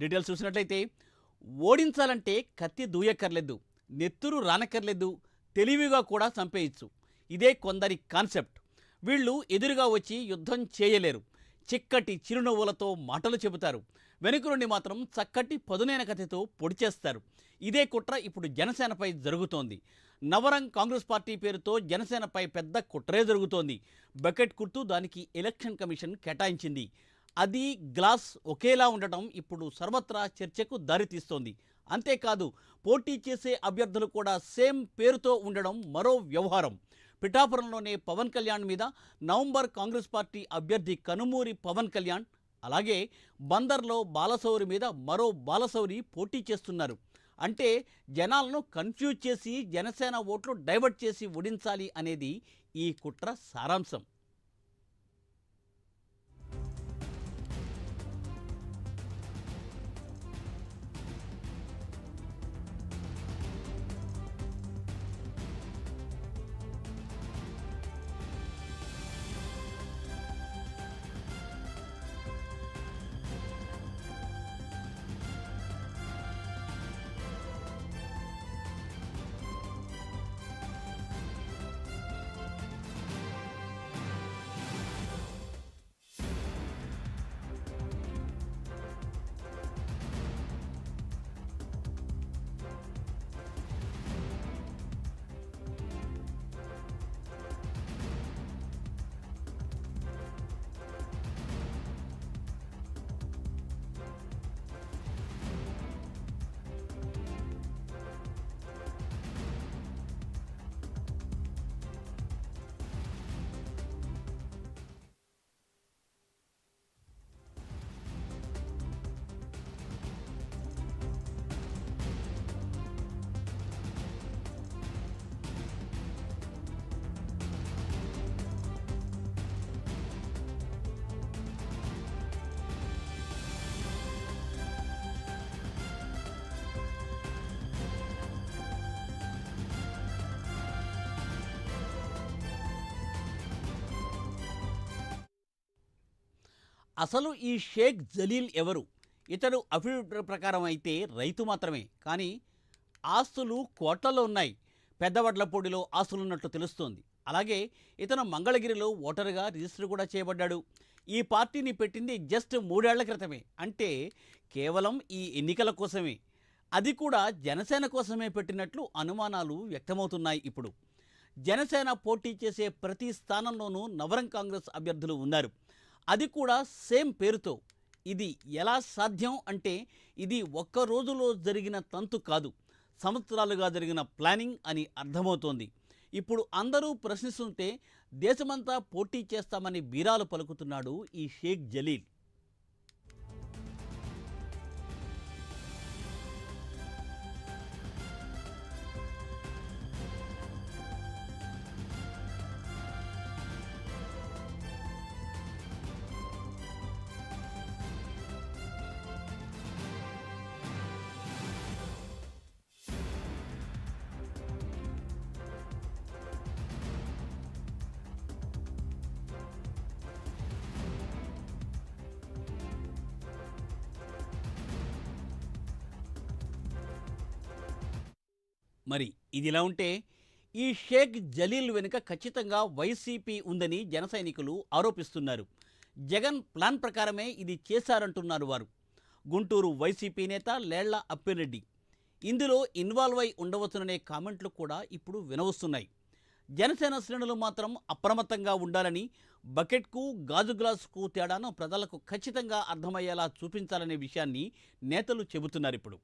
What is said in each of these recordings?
Details చూసినట్లయితే ఓడించాలంటే కత్తి దూయక్కర్లేదు, నెత్తురు రానక్కర్లేదు, తెలివిగా కూడా చంపేయచ్చు. ఇదే కొందరి కాన్సెప్ట్. వీళ్ళు ఎదురుగా వచ్చి యుద్ధం చేయలేరు. చిక్కటి చిరునవ్వులతో మాటలు చెబుతారు. వెనుక నుండి మాత్రం చక్కటి పదునైన కథతో పొడి చేస్తారు. ఇదే కుట్ర ఇప్పుడు జనసేనపై జరుగుతోంది. నవరంగ్ కాంగ్రెస్ పార్టీ పేరుతో జనసేనపై పెద్ద కుట్రే జరుగుతోంది. బకెట్ గుర్తు దానికి ఎలక్షన్ కమిషన్ కేటాయించింది. అది గ్లాస్ ఒకేలా ఉండటం ఇప్పుడు సర్వత్రా చర్చకు దారితీస్తోంది. అంతేకాదు, పోటీ చేసే అభ్యర్థులు కూడా సేమ్ పేరుతో ఉండడం మరో వ్యవహారం. పిఠాపురంలోనే పవన్ కళ్యాణ్ మీద నవంబర్ కాంగ్రెస్ పార్టీ అభ్యర్థి కనుమూరి పవన్ కళ్యాణ్, అలాగే బందర్లో బాలశౌరి మీద మరో బాలశౌరి పోటీ చేస్తున్నారు. అంటే జనాలను కన్ఫ్యూజ్ చేసి జనసేన ఓట్లు డైవర్ట్ చేసి ఓడించాలి అనేది ఈ కుట్ర సారాంశం. అసలు ఈ షేక్ జలీల్ ఎవరు? ఇతడు అఫిడవిట్ ప్రకారం అయితే రైతు మాత్రమే, కానీ ఆస్తులు కోట్లలో ఉన్నాయి. పెద్దవడ్లపూడిలో ఆస్తులున్నట్లు తెలుస్తోంది. అలాగే ఇతను మంగళగిరిలో ఓటరుగా రిజిస్టర్ కూడా చేయబడ్డాడు. ఈ పార్టీని పెట్టింది జస్ట్ 3 ఏళ్ల క్రితమే, అంటే కేవలం ఈ ఎన్నికల కోసమే. అది కూడా జనసేన కోసమే పెట్టినట్లు అనుమానాలు వ్యక్తమవుతున్నాయి. ఇప్పుడు జనసేన పోటీ చేసే ప్రతి స్థానంలోనూ నవరంగ్ కాంగ్రెస్ అభ్యర్థులు ఉన్నారు, అది కూడా సేమ్ పేరుతో. ఇది ఎలా సాధ్యం అంటే ఇది ఒక్క రోజులో జరిగిన తంతు కాదు, సంవత్సరాలుగా జరిగిన ప్లానింగ్ అని అర్థమవుతోంది. ఇప్పుడు అందరూ ప్రశ్నిస్తుంటే దేశమంతా పోటీ చేస్తామని బీరాలు పలుకుతున్నాడు ఈ షేక్ జలీల్. మరి ఇదిలా ఉంటే ఈ షేక్ జలీల్ వెనుక ఖచ్చితంగా వైసీపీ ఉందని జన సైనికులు ఆరోపిస్తున్నారు. జగన్ ప్లాన్ ప్రకారమే ఇది చేశారంటున్నారు వారు. గుంటూరు వైసీపీ నేత లేళ్ల అప్పిరెడ్డి ఇందులో ఇన్వాల్వ్ అయి ఉండవచ్చుననే కామెంట్లు కూడా ఇప్పుడు వినవస్తున్నాయి. జనసేన శ్రేణులు మాత్రం అప్రమత్తంగా ఉండాలని, బకెట్కు గాజు గ్లాసుకు తేడాను ప్రజలకు ఖచ్చితంగా అర్థమయ్యేలా చూపించాలనే విషయాన్ని నేతలు చెబుతున్నారు ఇప్పుడు.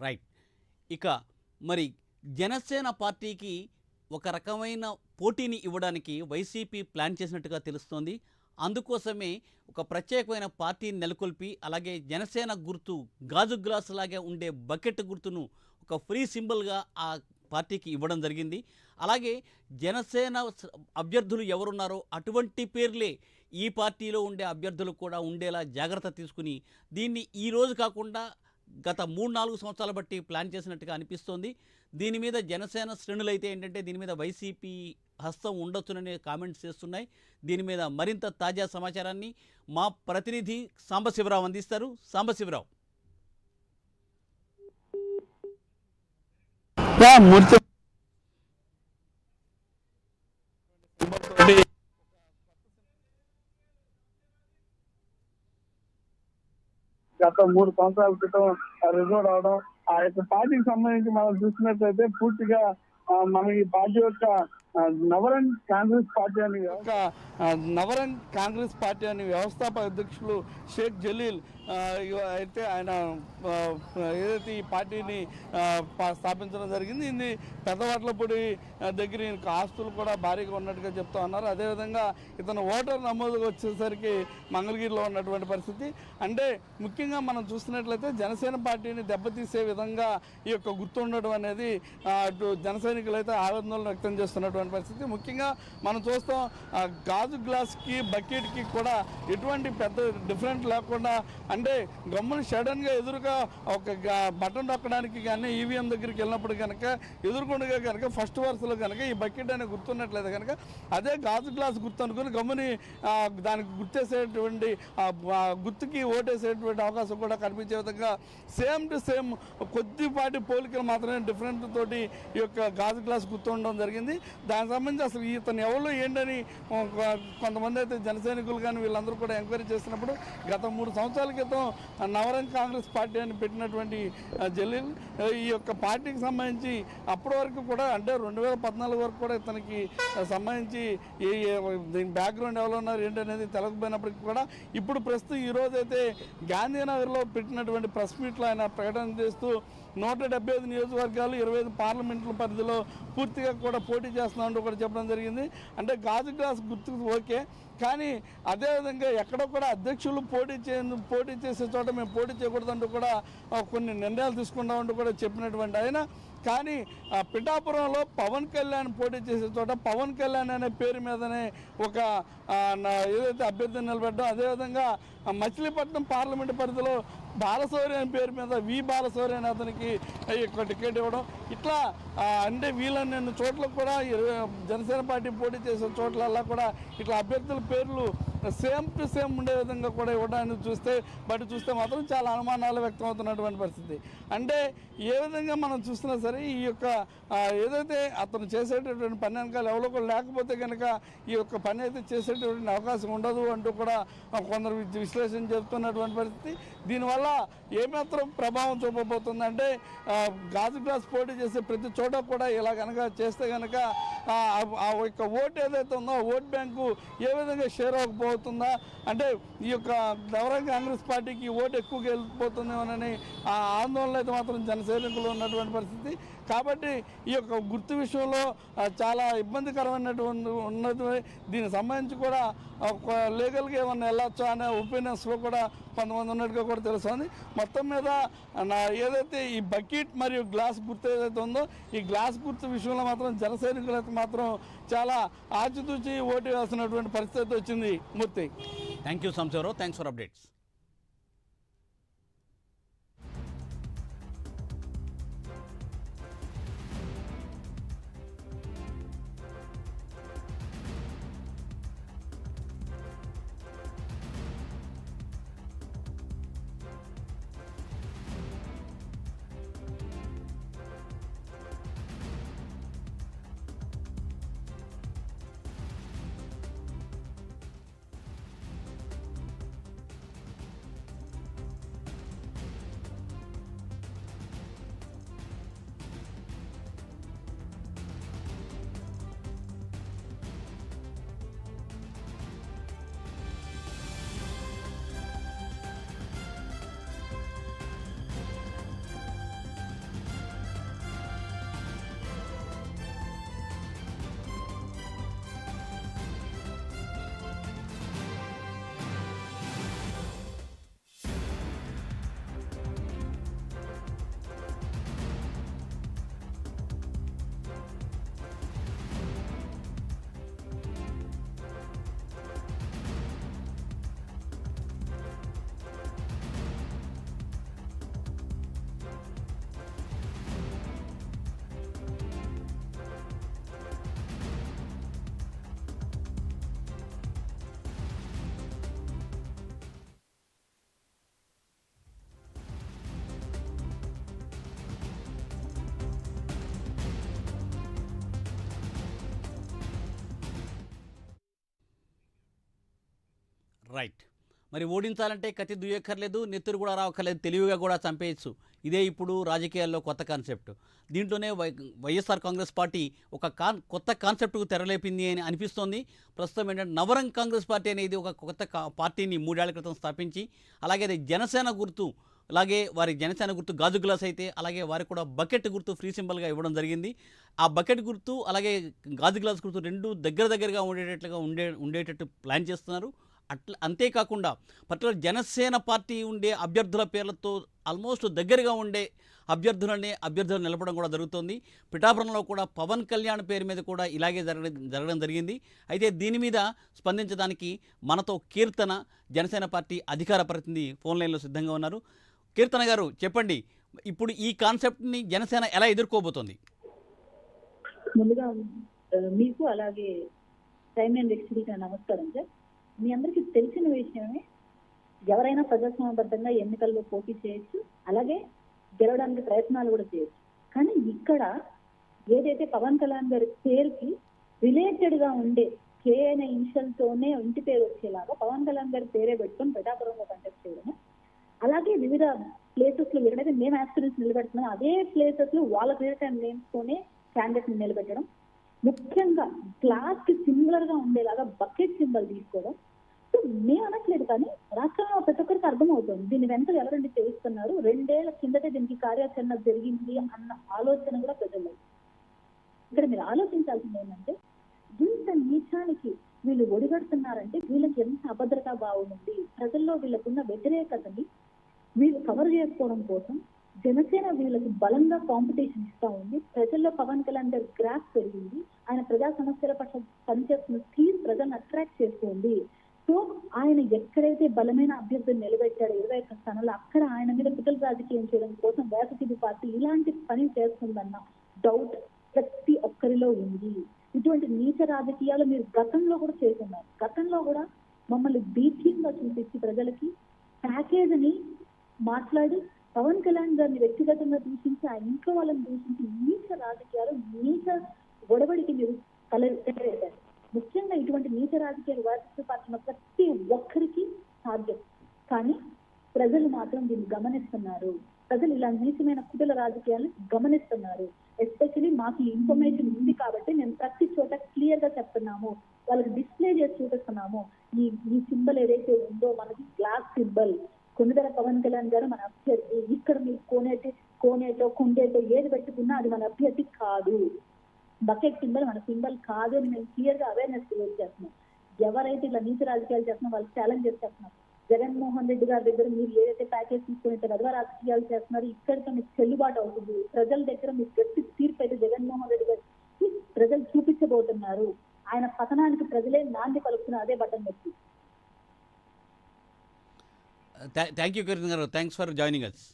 రైట్. ఇక మరి జనసేన పార్టీకి ఒక రకమైన పోటీని ఇవ్వడానికి వైసీపీ ప్లాన్ చేసినట్టుగా తెలుస్తోంది. అందుకోసమే ఒక ప్రత్యేకమైన పార్టీని నెలకొల్పి, అలాగే జనసేన గుర్తు గాజు గ్లాసు లాగే ఉండే బకెట్ గుర్తును ఒక ఫ్రీ సింబల్గా ఆ పార్టీకి ఇవ్వడం జరిగింది. అలాగే జనసేన అభ్యర్థులు ఎవరున్నారో అటువంటి పేర్లే ఈ పార్టీలో ఉండే అభ్యర్థులు కూడా ఉండేలా జాగ్రత్త తీసుకుని దీన్ని ఈరోజు కాకుండా గత 3-4 సంవత్సరాల బట్టి ప్లాన్ చేసినట్టుగా అనిపిస్తోంది. దీని మీద జనసేన శ్రేణులైతే ఏంటంటే దీని మీద వైసీపీ హస్తం ఉండొచ్చుననే కామెంట్స్ చేస్తున్నాయి. దీని మీద మరింత తాజా సమాచారాన్ని మా ప్రతినిధి సాంబశివరావు అందిస్తారు. సాంబశివరావు. గత 3 సంవత్సరాల క్రితం రిజర్వ్ అవడం ఆ యొక్క పార్టీకి సంబంధించి మనం చూసినట్లయితే పూర్తిగా మన ఈ పార్టీ యొక్క నవరంగ్ కాంగ్రెస్ పార్టీ అని వ్యవస్థాపక అధ్యక్షులు షేక్ జలీల్ అయితే ఆయన ఏదైతే ఈ పార్టీని స్థాపించడం జరిగింది. ఇది పెద్దవాట్లపూడి దగ్గర ఆస్తులు కూడా భారీగా ఉన్నట్టుగా చెప్తా ఉన్నారు. అదేవిధంగా ఇతను ఓటర్ నమోదు వచ్చేసరికి మంగళగిరిలో ఉన్నటువంటి పరిస్థితి. అంటే ముఖ్యంగా మనం చూస్తున్నట్లయితే జనసేన పార్టీని దెబ్బతీసే విధంగా ఈ యొక్క గుర్తు ఉండడం అనేది అటు జన సైనికులు అయితే ఆవేదనలు వ్యక్తం చేస్తున్నటువంటి పరిస్థితి. ముఖ్యంగా మనం చూస్తాం గాజు గ్లాస్కి బకెట్కి కూడా ఎటువంటి పెద్ద డిఫరెంట్ లేకుండా, అంటే గమ్మున సడన్గా ఎదురుగా ఒక బటన్ నొక్కడానికి కానీ ఈవీఎం దగ్గరికి వెళ్ళినప్పుడు కనుక ఎదురుకుండగా కనుక ఫస్ట్ వరుసలో కనుక ఈ బకెట్ అనేది గుర్తున్నట్లయితే కనుక అదే గాజు గ్లాస్ గుర్తు అనుకుని గమ్ముని దానికి గుర్తేసేటువంటి గుర్తుకి ఓటేసేటువంటి అవకాశం కూడా కనిపించే విధంగా సేమ్ టు సేమ్ కొద్దిపాటి పోలికలు మాత్రమే డిఫరెంట్ తోటి ఈ యొక్క గాజు గ్లాస్ గుర్తు ఉండడం జరిగింది. దానికి సంబంధించి అసలు ఇతను ఎవరు ఏంటని కొంతమంది అయితే జన సైనికులు కానీ వీళ్ళందరూ కూడా ఎంక్వైరీ చేసినప్పుడు గత 3 సంవత్సరాల క్రితం నవరంగ్ కాంగ్రెస్ పార్టీ అని పెట్టినటువంటి జలీల్ ఈ యొక్క పార్టీకి సంబంధించి అప్పటి వరకు కూడా అంటే 2014 వరకు కూడా ఇతనికి సంబంధించి దీని బ్యాక్గ్రౌండ్ ఎవరు ఉన్నారు ఏంటనేది తెలియకపోయినప్పటికీ కూడా ఇప్పుడు ప్రస్తుతం ఈరోజైతే గాంధీనగర్లో పెట్టినటువంటి ప్రెస్ మీట్లో ఆయన ప్రకటన చేస్తూ 175 నియోజకవర్గాలు 25 పార్లమెంట్ల పరిధిలో పూర్తిగా కూడా పోటీ చేస్తున్నామంటూ కూడా చెప్పడం జరిగింది. అంటే గాజు గ్లాస్ గుర్తుకు ఓకే, కానీ అదేవిధంగా ఎక్కడో కూడా అధ్యక్షులు పోటీ చేసే చోట మేము పోటీ చేయకూడదంటూ కూడా కొన్ని నిర్ణయాలు తీసుకుంటామంటూ కూడా చెప్పినటువంటి ఆయన, కానీ పిఠాపురంలో పవన్ కళ్యాణ్ పోటీ చేసే చోట పవన్ కళ్యాణ్ అనే పేరు మీదనే ఒక ఏదైతే అభ్యర్థిని నిలబెట్టడం, అదేవిధంగా మచిలీపట్నం పార్లమెంటు పరిధిలో బాలశౌర్య అనే పేరు మీద బాలశౌర్య అనే అతనికి టికెట్ ఇవ్వడం, ఇట్లా అంటే వీళ్ళని చోట్ల కూడా జనసేన పార్టీ పోటీ చేసే చోట్లల్లా కూడా ఇట్లా అభ్యర్థుల పేర్లు సేమ్ టు సేమ్ ఉండే విధంగా కూడా ఇవ్వడానికి చూస్తే మాత్రం చాలా అనుమానాలు వ్యక్తం అవుతున్నటువంటి పరిస్థితి. అంటే ఏ విధంగా మనం చూస్తున్నా సరే ఈ యొక్క ఏదైతే అతను చేసేటటువంటి పని వెనకాల ఎవరో కూడా లేకపోతే కనుక ఈ యొక్క పని అయితే చేసేటటువంటి అవకాశం ఉండదు అంటూ కూడా కొందరు విశ్లేషణ చెప్తున్నటువంటి పరిస్థితి. దీనివల్ల ఏమాత్రం ప్రభావం చూపబోతుందంటే గాజు గ్లాస్ పోటీ చేసే ప్రతి చోట కూడా ఇలా కనుక చేస్తే కనుక ఆ యొక్క ఓటు ఏదైతే ఉందో ఓట్ బ్యాంకు ఏ విధంగా షేర్ అవ్వకపోతుందా, అంటే ఈ యొక్క నవరంగ్ కాంగ్రెస్ పార్టీకి ఓటు ఎక్కువగా వెళ్ళిపోతుందేమోనని ఆ ఆందోళన అయితే మాత్రం జనసైనికులు ఉన్నటువంటి పరిస్థితి. కాబట్టి ఈ యొక్క గుర్తు విషయంలో చాలా ఇబ్బందికరమైనటువంటి ఉన్నది. దీనికి సంబంధించి కూడా లీగల్గా ఏమన్నా వెళ్ళొచ్చా అనే ఒపీనియన్స్లో కూడా కొంతమంది ఉన్నట్టుగా కూడా తెలుస్తుంది. మొత్తం మీద ఏదైతే ఈ బకెట్ మరియు గ్లాస్ గుర్తు ఏదైతే ఉందో ఈ గ్లాస్ గుర్తు విషయంలో మాత్రం జన సైనికులకు మాత్రం చాలా ఆచితూచి ఓటు వేస్తున్నటువంటి పరిస్థితి వచ్చింది. Murthy. Thank you Sambasivarao. Thanks for updates. Right. మరి ఓడించాలంటే కత్తి దుయ్యక్కర్లేదు, నెత్తురు కూడా రావక్కర్లేదు, తెలివిగా కూడా చంపేయచ్చు. ఇదే ఇప్పుడు రాజకీయాల్లో కొత్త కాన్సెప్ట్. దీంట్లోనే వైఎస్ఆర్ కాంగ్రెస్ పార్టీ ఒక కొత్త కాన్సెప్ట్కు తెరలేపింది అని అనిపిస్తోంది. ప్రస్తుతం ఏంటంటే నవరం కాంగ్రెస్ పార్టీ అనేది ఒక కొత్త పార్టీని 3 ఏళ్ల క్రితం స్థాపించి, అలాగే అది జనసేన గుర్తు, అలాగే వారి జనసేన గుర్తు గాజు గ్లాస్ అయితే, అలాగే వారికి కూడా బకెట్ గుర్తు ఫ్రీ సింబల్గా ఇవ్వడం జరిగింది. ఆ బకెట్ గుర్తు అలాగే గాజు గ్లాస్ గుర్తు రెండు దగ్గరగా ఉండేటట్టు ప్లాన్ చేస్తున్నారు. అంతేకాకుండా పర్టికులర్ జనసేన పార్టీ ఉండే అభ్యర్థుల పేర్లతో ఆల్మోస్ట్ దగ్గరగా ఉండే అభ్యర్థులు నిలపడం కూడా జరుగుతోంది. పిఠాపురంలో కూడా పవన్ కళ్యాణ్ పేరు మీద కూడా ఇలాగే జరగడం జరిగింది. అయితే దీని మీద స్పందించడానికి మనతో కీర్తన, జనసేన పార్టీ అధికార ప్రతినిధి ఫోన్ లైన్లో సిద్ధంగా ఉన్నారు. కీర్తన గారు చెప్పండి, ఇప్పుడు ఈ కాన్సెప్ట్ని జనసేన ఎలా ఎదుర్కోబోతోంది? ముందుగా మీకు అలాగే టైమ్ అండ్ ఎక్స్పీరియన్స్ నమస్కారం సార్. మీ అందరికీ తెలిసిన విషయమే, ఎవరైనా ప్రజాస్వామ్యబద్ధంగా ఎన్నికల్లో పోటీ చేయొచ్చు, అలాగే గెలవడానికి ప్రయత్నాలు కూడా చేయొచ్చు. కానీ ఇక్కడ ఏదైతే పవన్ కళ్యాణ్ గారి పేరుకి రిలేటెడ్ గా ఉండే కే అనే ఇనిషియల్ తోనే ఇంటి పేరు వచ్చేలాగా పవన్ కళ్యాణ్ గారి పేరే పెట్టుకొని పిఠాపురంలో కంటెక్ట్ చేయడము, అలాగే వివిధ ప్లేసెస్ లో ఎక్కడైతే మేము ఆస్పిరెంట్స్ నిలబెడుతున్నాం అదే ప్లేసెస్ లో వాళ్ళ పేరు నేమ్స్ తోనే క్యాండిడేట్ ని నిలబెట్టడం, ముఖ్యంగా క్లాస్ కి సిమిలర్ గా ఉండేలాగా బకెట్ సింబల్ తీసుకోవడం. సో మేము అనట్లేదు, కానీ రాష్ట్రంలో ప్రతి ఒక్కరికి అర్థమవుతుంది దీని వెంట ఎవరండి చేస్తున్నారు. 2 ఏళ్ల కిందటే దీనికి కార్యాచరణ జరిగింది అన్న ఆలోచన కూడా ప్రజల్లో. ఇక్కడ మీరు ఆలోచించాల్సింది ఏంటంటే, ఇంత నీచానికి వీళ్ళు ఒడిగడుతున్నారంటే వీళ్ళకి ఎంత అభద్రతా భావం ఉంది. ప్రజల్లో వీళ్ళకున్న వ్యతిరేకతని వీళ్ళు కవర్ చేసుకోవడం కోసం జనసేన వీళ్ళకి బలంగా కాంపిటీషన్ ఇస్తా ఉంది. ప్రజల్లో పవన్ కళ్యాణ్ గారి గ్రాఫ్ పెరిగింది, ఆయన ప్రజా సమస్యల పట్ల పనిచేస్తున్న తీరు ప్రజలను అట్రాక్ట్ చేస్తుంది. సో ఆయన ఎక్కడైతే బలమైన అభ్యర్థులు నిలబెట్టాడో 21 స్థానాలు, అక్కడ ఆయన మీద పిటల్ రాజకీయం చేయడం కోసం వేసతిది పార్టీ ఇలాంటి పని చేస్తుందన్న డౌట్ ప్రతి ఒక్కరిలో ఉంది. ఇటువంటి నీచ రాజకీయాలు మీరు గతంలో కూడా చేస్తున్నారు. గతంలో కూడా మమ్మల్ని బీచింగ్ గా చూపించి ప్రజలకి ప్యాకేజ్ అని మాట్లాడి పవన్ కళ్యాణ్ గారిని వ్యక్తిగతంగా దూషించి ఆ ఇంట్లో వాళ్ళని దూషించి నీచ రాజకీయాలు, నీచ గొడవడికి మీరు తలెత్తారు. ముఖ్యంగా ఇటువంటి నీచ రాజకీయాలు వాటిస్తున్న ప్రతి ఒక్కరికి సాధ్యం, కానీ ప్రజలు మాత్రం దీన్ని గమనిస్తున్నారు. ప్రజలు ఇలా నీచమైన కుటుంబ రాజకీయాలను గమనిస్తున్నారు. ఎస్పెషలీ మాకు ఈ ఇన్ఫర్మేషన్ ఉంది కాబట్టి మేము ప్రతి చోట క్లియర్ గా చెప్తున్నాము, వాళ్ళకి డిస్ప్లే చేసి చూపిస్తున్నాము. ఈ సింబల్ ఏదైతే ఉందో మనకి గ్లాస్ సింబల్, కొన్నిదల పవన్ కళ్యాణ్ గారు మన అభ్యర్థి. ఇక్కడ మీరు కోనేటో కుండేటో ఏది పెట్టుకున్నా అది మన అభ్యర్థి కాదు, బకెట్ సింబల్ మన సింబల్ కాదు అని మేము క్లియర్ గా అవేర్నెస్ క్రియేట్ చేస్తున్నాం. ఎవరైతే ఇలా నీతి రాజకీయాలు చేస్తున్నారో వాళ్ళకి ఛాలెంజ్ చేస్తున్నాం. జగన్మోహన్ రెడ్డి గారి దగ్గర మీరు ఏదైతే ప్యాకేజ్ తీసుకుని రద్వ రాజకీయాలు చేస్తున్నారో ఇక్కడితో మీకు చెల్లుబాటు అవుతుంది. ప్రజల దగ్గర మీకు గట్టి తీర్పు అయితే జగన్మోహన్ రెడ్డి గారికి ప్రజలు చూపించబోతున్నారు. ఆయన పతనానికి ప్రజలే నాంది పలుకుతున్నారు. అదే బటన్ నొక్కి. థ్యాంక్ యూ కీర్తన్ గారు, థ్యాంక్స్ ఫర్ జాయినింగ్ అస్.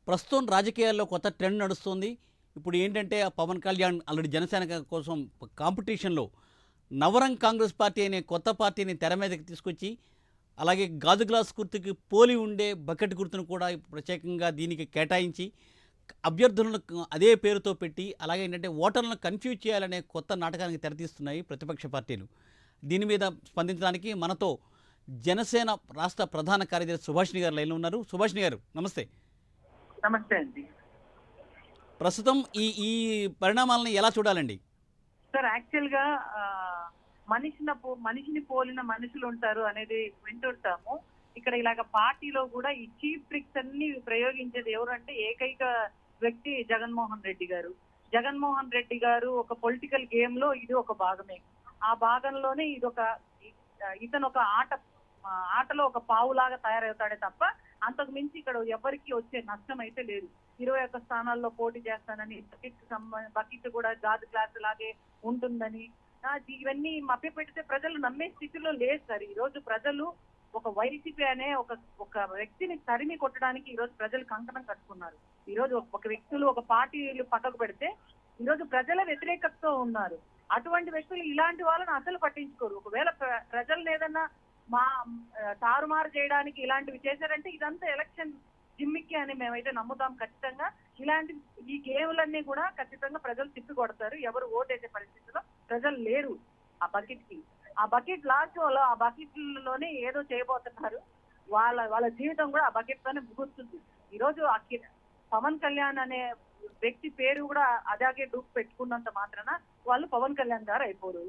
ప్రస్తుతం రాజకీయాల్లో కొత్త ట్రెండ్ నడుస్తుంది. ఇప్పుడు ఏంటంటే పవన్ కళ్యాణ్ ఆల్రెడీ జనసేన కోసం కాంపిటీషన్లో నవరం కాంగ్రెస్ పార్టీ అనే కొత్త పార్టీని తెర మీదకి తీసుకొచ్చి, అలాగే గాజు గ్లాస్ గుర్తుకి పోలి ఉండే బకెట్ గుర్తును కూడా ప్రత్యేకంగా దీనికి కేటాయించి అభ్యర్థులను అదే పేరుతో పెట్టి, అలాగే ఏంటంటే ఓటర్లను కన్ఫ్యూజ్ చేయాలనే కొత్త నాటకానికి తెరతీస్తున్నాయి ప్రతిపక్ష పార్టీలు. దీని మీద స్పందించడానికి మనతో జనసేన రాష్ట్ర ప్రధాన కార్యదర్శి సుభాషిణి గారు లైన్లో ఉన్నారు. సుభాషిణి గారు నమస్తే. నమస్తే అండి. ప్రస్తుతం ఈ పరిణామాలను ఎలా చూడాలండి? సార్, యాక్చువల్ గా మనిషిని పోలిన మనుషులు ఉంటారు అనేది వింటుంటాము. ఇక్కడ ఇలాగ పార్టీలో కూడా ఈ చీప్ ట్రిక్స్ అన్ని ప్రయోగించేది ఎవరంటే ఏకైక వ్యక్తి జగన్మోహన్ రెడ్డి గారు. జగన్మోహన్ రెడ్డి గారు ఒక పొలిటికల్ గేమ్ లో ఇది ఒక భాగమే. ఆ భాగంలోనే ఇతను ఒక ఆటలో ఒక పావులాగా తయారవుతాడే తప్ప అంతకు మించి ఇక్కడ ఎవరికి వచ్చే నష్టం అయితే లేదు. 21 స్థానాల్లో పోటీ చేస్తానని, బకెట్ కూడా గాజు గ్లాస్ లాగే ఉంటుందని ఇవన్నీ మభ్యపెడితే ప్రజలు నమ్మే స్థితిలో లేదు సార్. ఈ రోజు ప్రజలు ఒక వైసీపీ అనే ఒక వ్యక్తిని తరిమి కొట్టడానికి ఈ రోజు ప్రజలు కంకణం కట్టుకున్నారు. ఈ రోజు ఒక వ్యక్తులు ఒక పార్టీలు పక్కకు పెడితే ఈ రోజు ప్రజల వ్యతిరేకతతో ఉన్నారు. అటువంటి వ్యక్తులు ఇలాంటి వాళ్ళని అసలు పట్టించుకోరు. ఒకవేళ ప్రజలను ఏదన్నా తారుమారు చేయడానికి ఇలాంటివి చేశారంటే ఇదంతా ఎలక్షన్ జిమ్మిక్కి అని మేమైతే నమ్ముతాం ఖచ్చితంగా. ఈ గేమ్లన్నీ కూడా ఖచ్చితంగా ప్రజలు తిప్పి కొడతారు. ఎవరు ఓటేసే పరిస్థితిలో ప్రజలు లేరు. ఆ బకెట్ లాస్ట్ వాళ్ళు ఆ బకెట్లోనే ఏదో చేయబోతున్నారు. వాళ్ళ జీవితం కూడా ఆ బకెట్ తోనే ముగుస్తుంది. ఈ రోజు పవన్ కళ్యాణ్ అనే వ్యక్తి పేరు కూడా అలాగే డూప్ పెట్టుకున్నంత మాత్రాన వాళ్ళు పవన్ కళ్యాణ్ గారు అయిపోరు.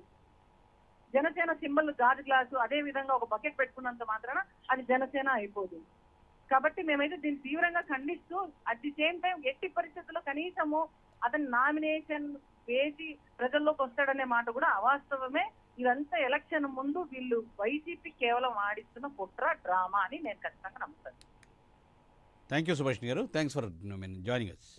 జనసేన సింబల్ గాజు గ్లాసు అదే విధంగా ఒక బకెట్ పెట్టుకున్నంత మాత్రాన అది జనసేన అయిపోదు. కాబట్టి మేమైతే దీన్ని తీవ్రంగా ఖండిస్తూ అట్ ది సేమ్ టైం ఎట్టి పరిస్థితుల్లో కనీసము అతని నామినేషన్ వేసి ప్రజల్లోకి వస్తాడనే మాట కూడా అవాస్తవమే. ఇదంతా ఎలక్షన్ ముందు వీళ్ళు వైసీపీ కేవలం ఆడిస్తున్న కుట్ర డ్రామా అని నేను ఖచ్చితంగా నమ్ముతాను. థ్యాంక్ యూ సుభాషిణి గారు. Thanks for joining us.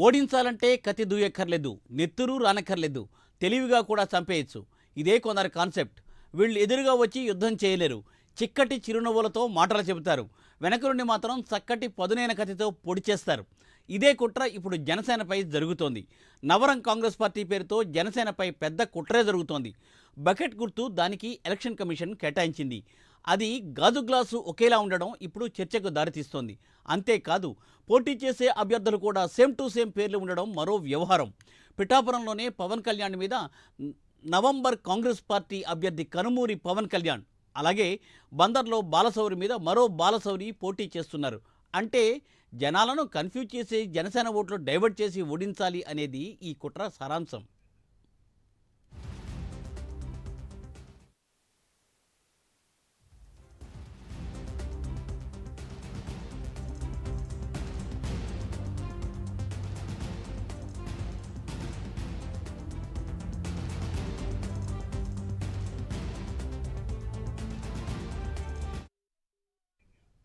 ఓడించాలంటే కత్తి దూయక్కర్లేదు, నెత్తురు రానక్కర్లేదు, తెలివిగా కూడా చంపేయచ్చు. ఇదే కొందరి కాన్సెప్ట్. వీళ్ళు ఎదురుగా వచ్చి యుద్ధం చేయలేరు. చిక్కటి చిరునవ్వులతో మాటలు చెబుతారు. వెనక నుండి మాత్రం చక్కటి పదునైన కత్తితో పొడి చేస్తారు. ఇదే కుట్ర ఇప్పుడు జనసేనపై జరుగుతోంది. నవరం కాంగ్రెస్ పార్టీ పేరుతో జనసేనపై పెద్ద కుట్రే జరుగుతోంది. బకెట్ గుర్తు దానికి ఎలక్షన్ కమిషన్ కేటాయించింది. అది గాజు గ్లాసు ఒకేలా ఉండడం ఇప్పుడు చర్చకు దారితీస్తోంది. అంతేకాదు, పోటీ చేసే అభ్యర్థులు కూడా సేమ్ టు సేమ్ పేర్లు ఉండడం మరో వ్యవహారం. పిఠాపురంలోనే పవన్ కళ్యాణ్ మీద నవంబర్ కాంగ్రెస్ పార్టీ అభ్యర్థి కనుమూరి పవన్ కళ్యాణ్, అలాగే బందర్లో బాలశౌరి మీద మరో బాలశౌరి పోటీ చేస్తున్నారు. అంటే జనాలను కన్ఫ్యూజ్ చేసి జనసేన ఓట్లు డైవర్ట్ చేసి ఓడించాలి అనేది ఈ కుట్ర సారాంశం.